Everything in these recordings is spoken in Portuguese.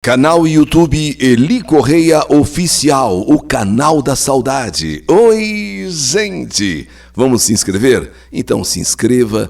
Canal YouTube Eli Correia Oficial, o canal da saudade. Oi, gente! Vamos se inscrever? Então se inscreva,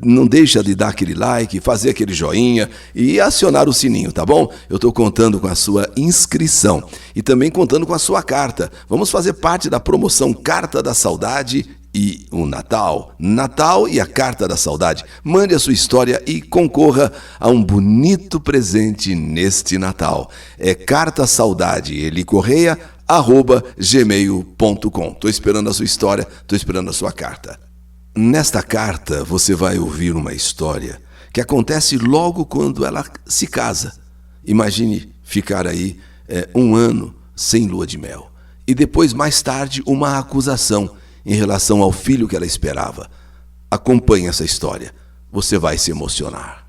não deixa de dar aquele like, fazer aquele joinha e acionar o sininho, tá bom? Eu estou contando com a sua inscrição e também contando com a sua carta. Vamos fazer parte da promoção Carta da Saudade e o Natal e a Carta da Saudade. Mande a sua história e concorra a um bonito presente neste Natal. É Carta Saudade Eli Correia @gmail.com. Estou esperando a sua história, estou esperando a sua carta. Nesta carta você vai ouvir uma história que acontece logo quando ela se casa. Imagine ficar aí um ano sem lua de mel e depois, mais tarde, uma acusação em relação ao filho que ela esperava. Acompanhe essa história, você vai se emocionar.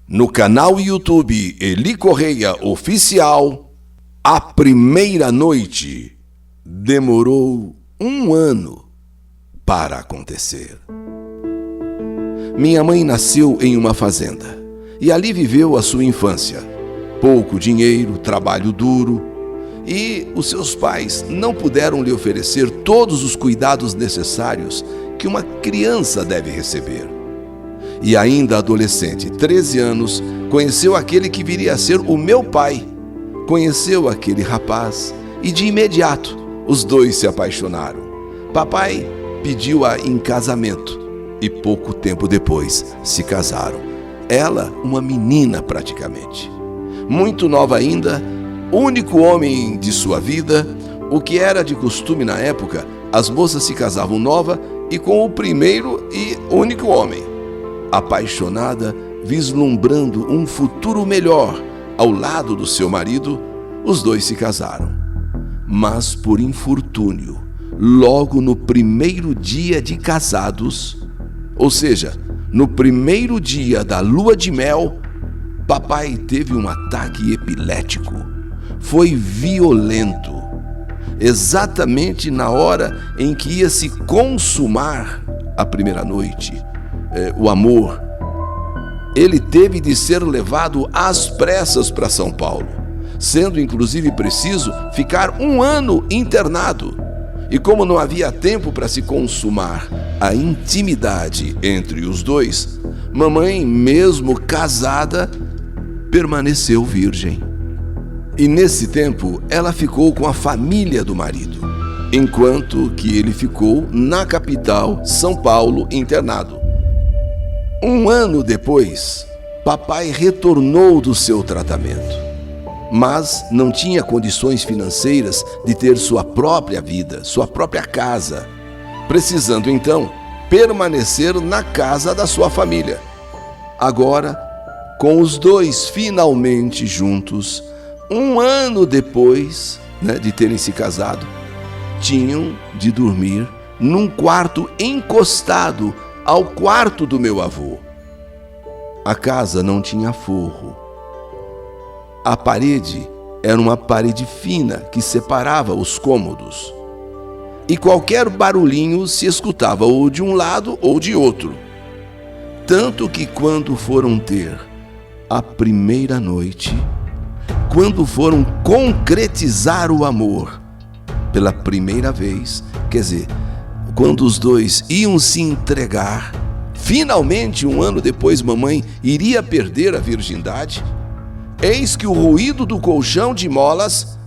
No canal YouTube Eli Correia Oficial, a primeira noite demorou 1 ano para acontecer. Minha mãe nasceu em uma fazenda e ali viveu a sua infância. Pouco dinheiro, trabalho duro, e os seus pais não puderam lhe oferecer todos os cuidados necessários que uma criança deve receber. E ainda adolescente, 13 anos, conheceu aquele que viria a ser o meu pai. Conheceu aquele rapaz e de imediato os dois se apaixonaram. Papai pediu-a em casamento e pouco tempo depois se casaram. Ela, uma menina praticamente. Muito nova ainda, único homem de sua vida, o que era de costume na época, as moças se casavam nova e com o primeiro e único homem. Apaixonada, vislumbrando um futuro melhor ao lado do seu marido, os dois se casaram. Mas por infortúnio, logo no primeiro dia de casados, ou seja, no primeiro dia da lua de mel, papai teve um ataque epilético. Foi violento, exatamente na hora em que ia se consumar a primeira noite, o amor. Ele teve de ser levado às pressas para São Paulo, sendo inclusive preciso ficar 1 ano internado. E como não havia tempo para se consumar a intimidade entre os dois, mamãe, mesmo casada, permaneceu virgem. E nesse tempo ela ficou com a família do marido, enquanto que ele ficou na capital, São Paulo, internado. 1 ano depois, papai retornou do seu tratamento, mas não tinha condições financeiras de ter sua própria vida, sua própria casa, precisando então permanecer na casa da sua família. Agora, com os dois finalmente juntos, 1 ano depois de terem se casado, tinham de dormir num quarto encostado ao quarto do meu avô. A casa não tinha forro. A parede era uma parede fina que separava os cômodos. E qualquer barulhinho se escutava ou de um lado ou de outro. Tanto que quando foram ter a primeira noite, quando foram concretizar o amor pela primeira vez, quer dizer, quando os dois iam se entregar, finalmente 1 ano depois mamãe iria perder a virgindade, eis que o ruído do colchão de molas,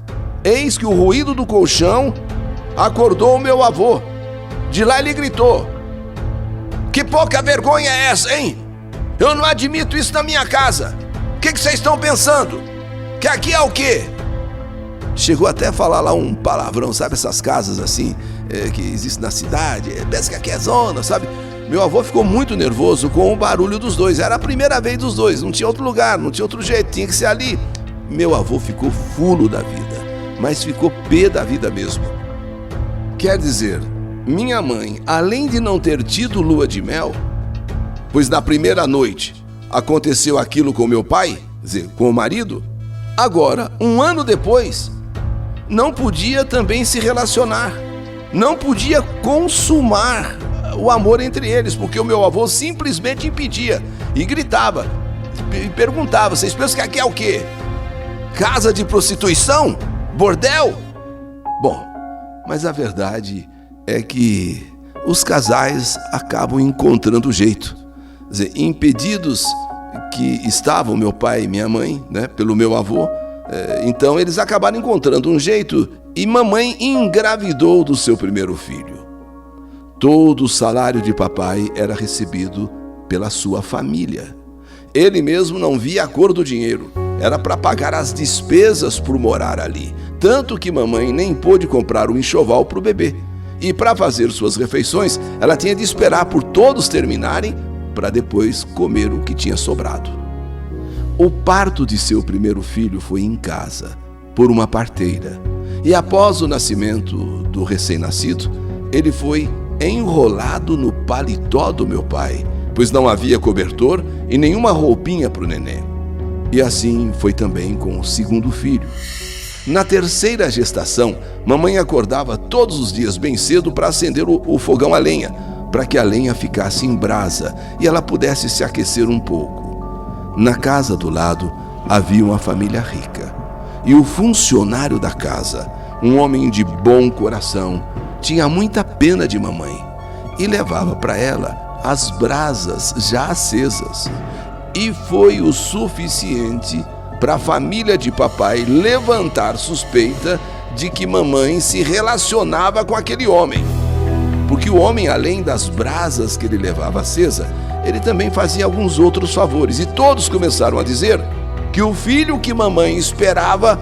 acordou o meu avô. De lá ele gritou: "Que pouca vergonha é essa, hein? Eu não admito isso na minha casa. O que vocês estão pensando? Que aqui é o quê?" Chegou até a falar lá um palavrão, sabe? Essas casas assim, que existem na cidade, pensa que aqui é zona, sabe? Meu avô ficou muito nervoso com o barulho dos dois. Era a primeira vez dos dois, não tinha outro lugar, não tinha outro jeito, tinha que ser ali. Meu avô ficou fulo da vida, mas ficou pé da vida mesmo. Quer dizer, minha mãe, além de não ter tido lua de mel, pois na primeira noite aconteceu aquilo com meu pai, quer dizer, com o marido, agora, 1 ano depois, não podia também se relacionar, não podia consumar o amor entre eles, porque o meu avô simplesmente impedia e gritava e perguntava: "Vocês pensam que aqui é o quê? Casa de prostituição? Bordel? Bom, mas a verdade é que os casais acabam encontrando jeito. Quer dizer, impedidos que estavam meu pai e minha mãe, né, pelo meu avô, então eles acabaram encontrando um jeito e mamãe engravidou do seu primeiro filho. Todo o salário de papai era recebido pela sua família. Ele mesmo não via a cor do dinheiro. Era para pagar as despesas por morar ali. Tanto que mamãe nem pôde comprar um enxoval para o bebê. E para fazer suas refeições, ela tinha de esperar por todos terminarem para depois comer o que tinha sobrado. O parto de seu primeiro filho foi em casa, por uma parteira. E após o nascimento do recém-nascido, ele foi enrolado no paletó do meu pai, pois não havia cobertor e nenhuma roupinha para o neném. E assim foi também com o segundo filho. Na terceira gestação, mamãe acordava todos os dias bem cedo para acender o fogão a lenha, para que a lenha ficasse em brasa e ela pudesse se aquecer um pouco. Na casa do lado havia uma família rica. E o funcionário da casa, um homem de bom coração, tinha muita pena de mamãe e levava para ela as brasas já acesas. E foi o suficiente para a família de papai levantar suspeita de que mamãe se relacionava com aquele homem. Porque o homem, além das brasas que ele levava acesa, ele também fazia alguns outros favores. E todos começaram a dizer que o filho que mamãe esperava,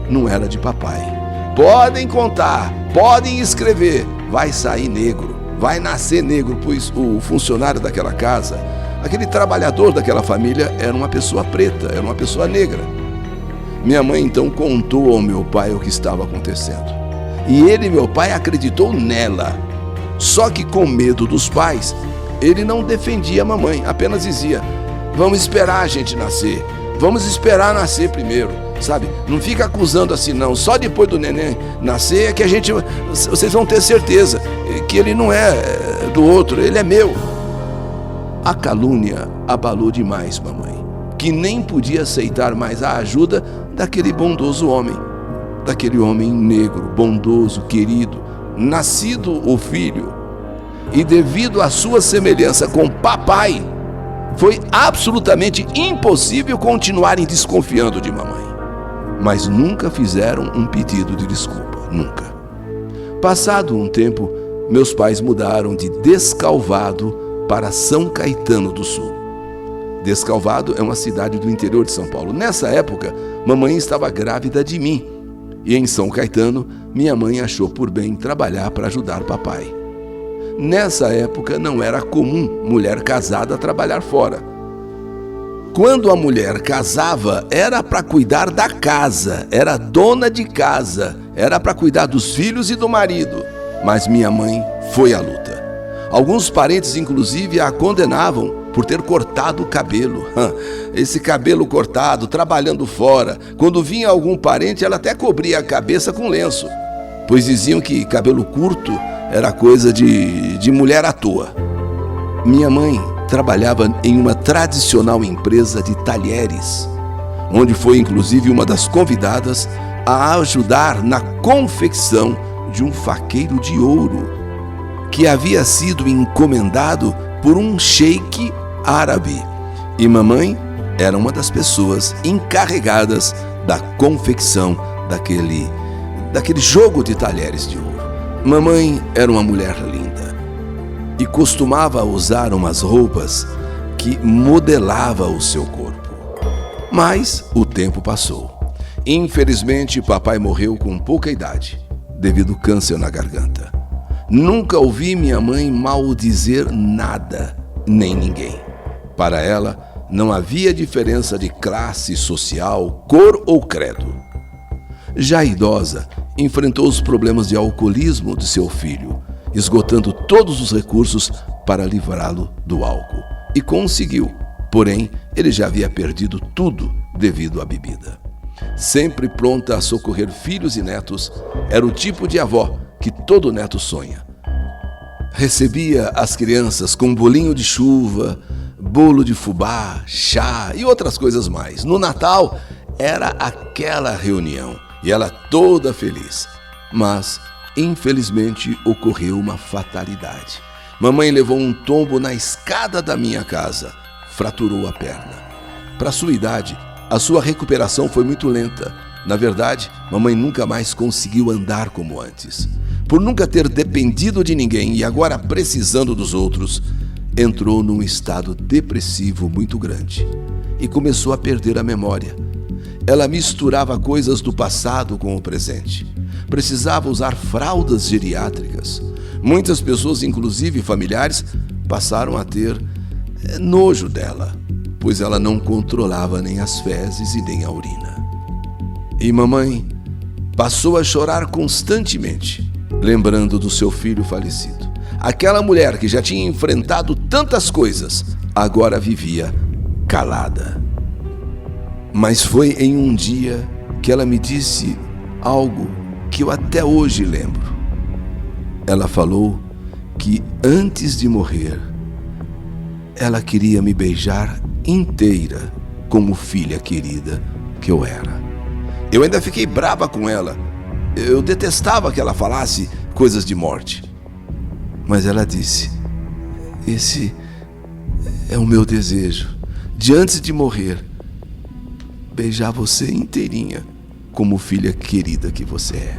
não era de papai. Podem contar, podem escrever, vai sair negro, vai nascer negro, pois o funcionário daquela casa, aquele trabalhador daquela família, era uma pessoa preta, era uma pessoa negra. Minha mãe então contou ao meu pai o que estava acontecendo. E ele, meu pai, acreditou nela. Só que com medo dos pais, ele não defendia a mamãe, apenas dizia: vamos esperar a gente nascer, vamos esperar nascer primeiro, sabe? Não fica acusando assim não, só depois do neném nascer é que vocês vão ter certeza que ele não é do outro, ele é meu. A calúnia abalou demais mamãe, que nem podia aceitar mais a ajuda daquele bondoso homem, daquele homem negro, bondoso, querido, nascido o filho. E devido à sua semelhança com papai, foi absolutamente impossível continuarem desconfiando de mamãe. Mas nunca fizeram um pedido de desculpa, nunca. Passado um tempo, meus pais mudaram de Descalvado para São Caetano do Sul. Descalvado é uma cidade do interior de São Paulo. Nessa época, mamãe estava grávida de mim. E em São Caetano, minha mãe achou por bem trabalhar para ajudar papai. Nessa época, não era comum mulher casada trabalhar fora. Quando a mulher casava, era para cuidar da casa, era dona de casa, era para cuidar dos filhos e do marido. Mas minha mãe foi à luta. Alguns parentes, inclusive, a condenavam por ter cortado o cabelo. Esse cabelo cortado, trabalhando fora. Quando vinha algum parente, ela até cobria a cabeça com lenço, pois diziam que cabelo curto era coisa de mulher à toa. Minha mãe trabalhava em uma tradicional empresa de talheres, onde foi inclusive uma das convidadas a ajudar na confecção de um faqueiro de ouro que havia sido encomendado por um sheik árabe. E mamãe era uma das pessoas encarregadas da confecção daquele jogo de talheres de ouro. Mamãe era uma mulher linda e costumava usar umas roupas que modelava o seu corpo. Mas o tempo passou. Infelizmente, papai morreu com pouca idade, devido ao câncer na garganta. Nunca ouvi minha mãe maldizer nada, nem ninguém. Para ela, não havia diferença de classe social, cor ou credo. Já idosa, enfrentou os problemas de alcoolismo de seu filho, esgotando todos os recursos para livrá-lo do álcool. E conseguiu, porém, ele já havia perdido tudo devido à bebida. Sempre pronta a socorrer filhos e netos, era o tipo de avó que todo neto sonha. Recebia as crianças com bolinho de chuva, bolo de fubá, chá e outras coisas mais. No Natal, era aquela reunião e ela toda feliz. Mas, infelizmente, ocorreu uma fatalidade. Mamãe levou um tombo na escada da minha casa, fraturou a perna. Para sua idade, a sua recuperação foi muito lenta. Na verdade, mamãe nunca mais conseguiu andar como antes. Por nunca ter dependido de ninguém e agora precisando dos outros, entrou num estado depressivo muito grande e começou a perder a memória. Ela misturava coisas do passado com o presente. Precisava usar fraldas geriátricas. Muitas pessoas, inclusive familiares, passaram a ter nojo dela, pois ela não controlava nem as fezes e nem a urina. E mamãe passou a chorar constantemente, lembrando do seu filho falecido. Aquela mulher que já tinha enfrentado tantas coisas, agora vivia calada. Mas foi em um dia que ela me disse algo que eu até hoje lembro. Ela falou que antes de morrer, ela queria me beijar inteira como filha querida que eu era. Eu ainda fiquei brava com ela. Eu detestava que ela falasse coisas de morte. Mas ela disse: esse é o meu desejo, de antes de morrer, beijar você inteirinha como filha querida que você é.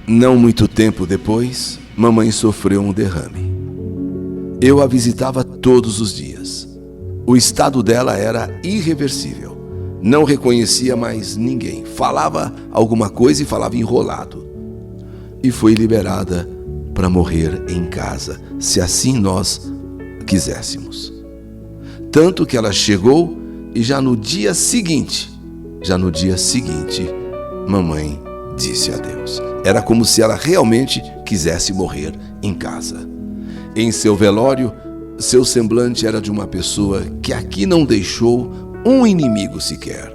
Não muito tempo depois, mamãe sofreu um derrame. Eu a visitava todos os dias. O estado dela era irreversível. Não reconhecia mais ninguém. Falava alguma coisa e falava enrolado. E foi liberada para morrer em casa, se assim nós quiséssemos. Tanto que ela chegou e já no dia seguinte, mamãe disse adeus. Era como se ela realmente quisesse morrer em casa. Em seu velório, seu semblante era de uma pessoa que aqui não deixou um inimigo sequer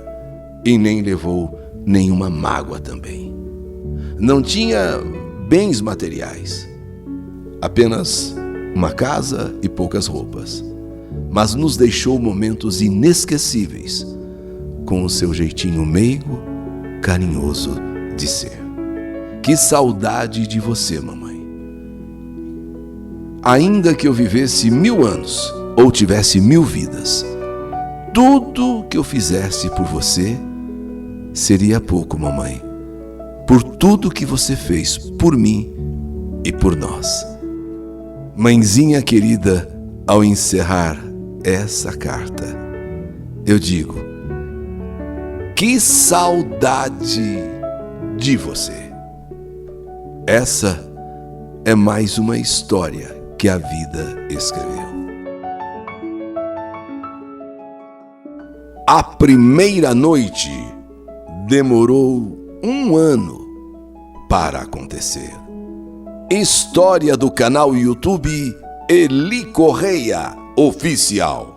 e nem levou nenhuma mágoa também. Não tinha bens materiais, apenas uma casa e poucas roupas, mas nos deixou momentos inesquecíveis com o seu jeitinho meigo, carinhoso de ser. Que saudade de você, mamãe. Ainda que eu vivesse 1000 anos ou tivesse 1000 vidas, tudo que eu fizesse por você seria pouco, mamãe, por tudo que você fez por mim e por nós. Mãezinha querida, ao encerrar essa carta, eu digo: que saudade de você. Essa é mais uma história que a vida escreveu. A primeira noite demorou 1 ano para acontecer. História do canal YouTube Eli Correia Oficial.